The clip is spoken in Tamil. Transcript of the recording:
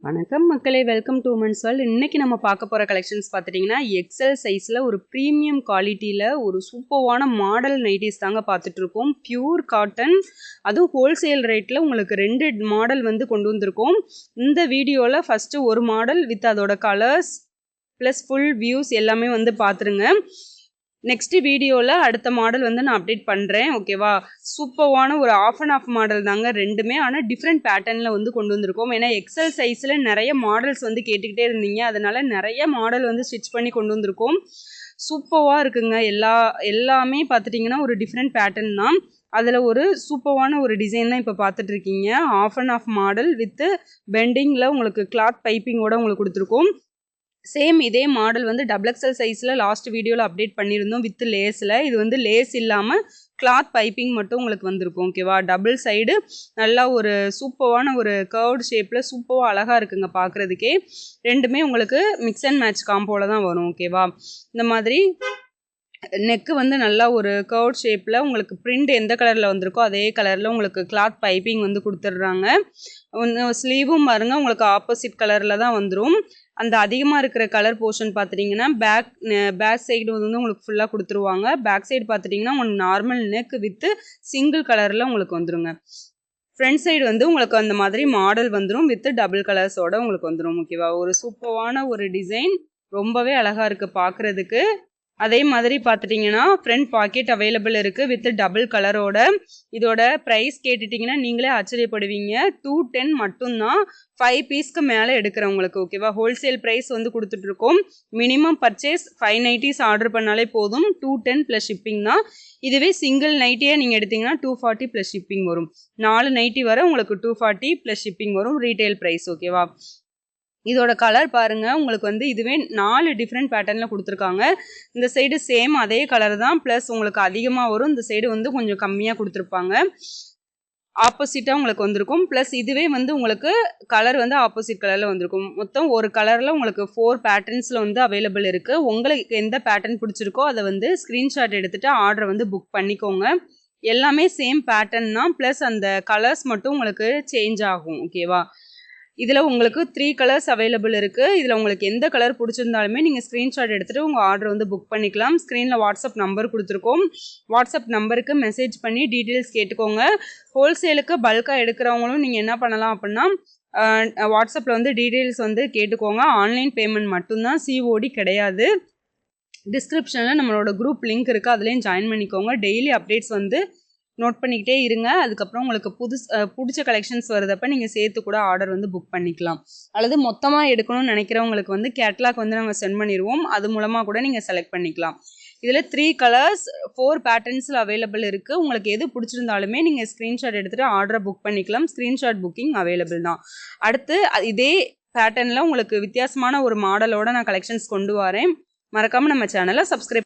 வணக்கம் மக்களே, வெல்கம் டு உமன்ஸ் வேர்ல்ட். இன்னைக்கு நம்ம பார்க்க போகிற கலெக்ஷன்ஸ் பார்த்துட்டிங்கன்னா எக்ஸல் சைஸில் ஒரு ப்ரீமியம் குவாலிட்டியில் ஒரு சூப்பர்வான மாடல் நைட்டிஸ் தாங்க பார்த்துட்ருக்கோம். பியூர் காட்டன், அதுவும் ஹோல்சேல் ரேட்டில் உங்களுக்கு 2 மாடல் வந்து கொண்டு வந்திருக்கோம். இந்த வீடியோவில் ஃபஸ்ட்டு ஒரு மாடல் வித் அதோட கலர்ஸ் ப்ளஸ் ஃபுல் வியூஸ் எல்லாமே வந்து பார்த்துருங்க. நெக்ஸ்ட் வீடியோவில் அடுத்த மாடல் வந்து நான் அப்டேட் பண்ணுறேன், ஓகேவா? சூப்பர்வான ஒரு ஆஃப் அண்ட் ஆஃப் மாடல் தாங்க ரெண்டுமே, ஆனால் டிஃப்ரெண்ட் பேட்டர்னில் வந்து கொண்டு வந்திருக்கோம். ஏன்னா எக்ஸல் சைஸில் நிறைய மாடல்ஸ் வந்து கேட்டுக்கிட்டே இருந்தீங்க, அதனால் நிறைய மாடல் வந்து ஸ்டிச் பண்ணி கொண்டு வந்திருக்கோம். சூப்பர்வாக இருக்குங்க. எல்லாமே பார்த்துட்டிங்கன்னா ஒரு டிஃப்ரெண்ட் பேட்டர்ன் தான். அதில் ஒரு சூப்பர்வான ஒரு டிசைன் தான் இப்போ பார்த்துட்ருக்கீங்க. Of and half model with பெண்டிங்கில் உங்களுக்கு கிளாத் பைப்பிங்கோடு உங்களுக்கு கொடுத்துருக்கோம். சேம் இதே மாடல் வந்து XXL சைஸில் லாஸ்ட் வீடியோவில் அப்டேட் பண்ணியிருந்தோம் வித் லேஸில். இது வந்து லேஸ் இல்லாமல் கிளாத் பைப்பிங் மட்டும் உங்களுக்கு வந்திருக்கும், ஓகேவா? டபுள் சைடு நல்லா ஒரு சூப்பர்வான ஒரு கர்வ்டு ஷேப்பில் சூப்பராக அழகாக இருக்குங்க பார்க்குறதுக்கே. ரெண்டுமே உங்களுக்கு மிக்ஸ் அண்ட் மேட்ச் காம்போவில் தான் வரும், ஓகேவா? இந்த மாதிரி நெக்கு வந்து நல்லா ஒரு கர்வ் ஷேப்பில் உங்களுக்கு பிரிண்ட் எந்த கலரில் வந்திருக்கோ அதே கலரில் உங்களுக்கு கிளாத் பைப்பிங் வந்து கொடுத்துட்றாங்க. ஸ்லீவும் பாருங்கள் உங்களுக்கு ஆப்போசிட் கலரில் தான் வந்துடும். அந்த அதிகமாக இருக்கிற கலர் போர்ஷன் பார்த்துட்டிங்கன்னா பேக் சைடு வந்து உங்களுக்கு ஃபுல்லாக கொடுத்துருவாங்க. பேக் சைடு பார்த்துட்டிங்கன்னா உங்களுக்கு நார்மல் நெக் வித்து சிங்கிள் கலரில் உங்களுக்கு வந்துடுங்க. ஃப்ரண்ட் சைடு வந்து உங்களுக்கு அந்த மாதிரி மாடல் வந்துடும் வித் டபுள் கலர்ஸோட உங்களுக்கு வந்துடும், ஓகேவா? ஒரு சூப்பரான ஒரு டிசைன், ரொம்பவே அழகாக இருக்குது பார்க்குறதுக்கு. அதே மாதிரி பார்த்துட்டிங்கன்னா ஃப்ரண்ட் பாக்கெட் அவைலபிள் இருக்குது வித் டபுள் கலரோட. இதோட ப்ரைஸ் கேட்டுட்டிங்கன்னா நீங்களே ஆச்சரியப்படுவீங்க. 210 மட்டும்தான் 5 பீஸ்க்கு மேலே எடுக்கிறவங்களுக்கு, ஓகேவா? ஹோல்சேல் ப்ரைஸ் வந்து கொடுத்துட்ருக்கோம். மினிமம் பர்ச்சேஸ் 5 நைட்டிஸ் ஆர்டர் பண்ணாலே போதும். 210 ப்ளஸ் ஷிப்பிங் தான். இதுவே சிங்கிள் நைட்டியே நீங்கள் எடுத்திங்கன்னா 240 ப்ளஸ் ஷிப்பிங் வரும். 4 நைட்டி வர உங்களுக்கு 240 ப்ளஸ் ஷிப்பிங் வரும் ரீட்டைல் ப்ரைஸ், ஓகேவா? இதோட கலர் பாருங்கள், உங்களுக்கு வந்து இதுவே 4 டிஃப்ரெண்ட் பேட்டர்னில் கொடுத்துருக்காங்க. இந்த சைடு சேம் அதே கலர் தான், ப்ளஸ் உங்களுக்கு அதிகமாக வரும். இந்த சைடு வந்து கொஞ்சம் கம்மியாக கொடுத்துருப்பாங்க. ஆப்போசிட்டாக உங்களுக்கு வந்திருக்கும். ப்ளஸ் இதுவே வந்து உங்களுக்கு கலர் வந்து ஆப்போசிட் கலரில் வந்திருக்கும். மொத்தம் ஒரு கலரில் உங்களுக்கு 4 பேட்டர்ன்ஸில் வந்து அவைலபிள் இருக்குது. உங்களுக்கு எந்த பேட்டர்ன் பிடிச்சிருக்கோ அதை வந்து ஸ்க்ரீன்ஷாட் எடுத்துகிட்டு ஆர்டரை வந்து புக் பண்ணிக்கோங்க. எல்லாமே சேம் பேட்டர்ன் தான், ப்ளஸ் அந்த கலர்ஸ் மட்டும் உங்களுக்கு சேஞ்ச் ஆகும், ஓகேவா? இதில் உங்களுக்கு 3 கலர்ஸ் அவைலபிள் இருக்குது. இதில் உங்களுக்கு எந்த கலர் பிடிச்சிருந்தாலுமே நீங்கள் ஸ்க்ரீன்ஷாட் எடுத்துகிட்டு உங்கள் ஆர்டர் வந்து புக் பண்ணிக்கலாம். ஸ்க்ரீனில் வாட்ஸ்அப் நம்பர் கொடுத்துருக்கோம். வாட்ஸ்அப் நம்பருக்கு மெசேஜ் பண்ணி டீட்டெயில்ஸ் கேட்டுக்கோங்க. ஹோல்சேலுக்கு பல்காக எடுக்கிறவங்களும் நீங்கள் என்ன பண்ணலாம் அப்படின்னா வாட்ஸ்அப்பில் வந்து டீட்டெயில்ஸ் வந்து கேட்டுக்கோங்க. ஆன்லைன் பேமெண்ட் மட்டும்தான், COD கிடையாது. டிஸ்கிரிப்ஷனில் நம்மளோட குரூப் லிங்க் இருக்குது, அதுலேயும் ஜாயின் பண்ணிக்கோங்க. டெய்லி அப்டேட்ஸ் வந்து நோட் பண்ணிக்கிட்டே இருங்க. அதுக்கப்புறம் உங்களுக்கு பிடிச்ச கலெக்ஷன்ஸ் வருதப்போ நீங்கள் சேர்த்து கூட ஆர்டர் வந்து புக் பண்ணிக்கலாம். அல்லது மொத்தமாக எடுக்கணும்னு நினைக்கிறவங்களுக்கு வந்து கேட்லாக் வந்து நாங்கள் சென்ட் பண்ணிடுவோம். அது மூலமாக கூட நீங்கள் செலக்ட் பண்ணிக்கலாம். இதில் 3 கலர்ஸ் 4 பேட்டர்ன்ஸில் அவைலபிள் இருக்குது. உங்களுக்கு எது பிடிச்சிருந்தாலுமே நீங்கள் ஸ்க்ரீன்ஷாட் எடுத்துகிட்டு ஆர்டரை புக் பண்ணிக்கலாம். ஸ்க்ரீன்ஷாட் புக்கிங் அவைலபிள் தான். அடுத்து இதே பேட்டர்னில் உங்களுக்கு வித்தியாசமான ஒரு மாடலோட நான் கலெக்ஷன்ஸ் கொண்டு வரேன். மறக்காமல் நம்ம சேனலை சப்ஸ்கிரைப்